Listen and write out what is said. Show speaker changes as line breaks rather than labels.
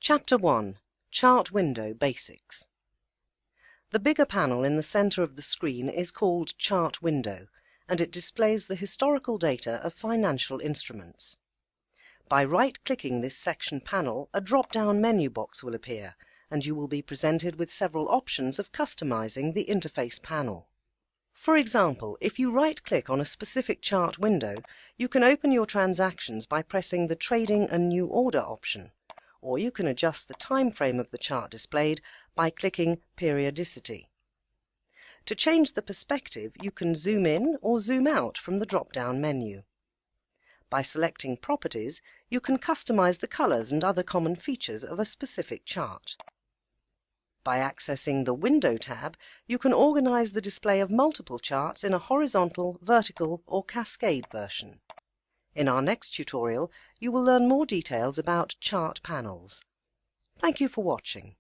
Chapter 1. Chart Window Basics. The bigger panel in the center of the screen is called Chart Window, and it displays the historical data of financial instruments. By right-clicking this section panel, a drop-down menu box will appear, and you will be presented with several options of customizing the interface panel. For example, if you right-click on a specific chart window, you can open your transactions by pressing the Trading a New Order option, or you can adjust the time frame of the chart displayed by clicking Periodicity. To change the perspective, you can zoom in or zoom out from the drop-down menu. By selecting Properties, you can customize the colors and other common features of a specific chart. By accessing the Window tab, you can organize the display of multiple charts in a horizontal, vertical, or cascade version. In our next tutorial, you will learn more details about chart panels. Thank you for watching.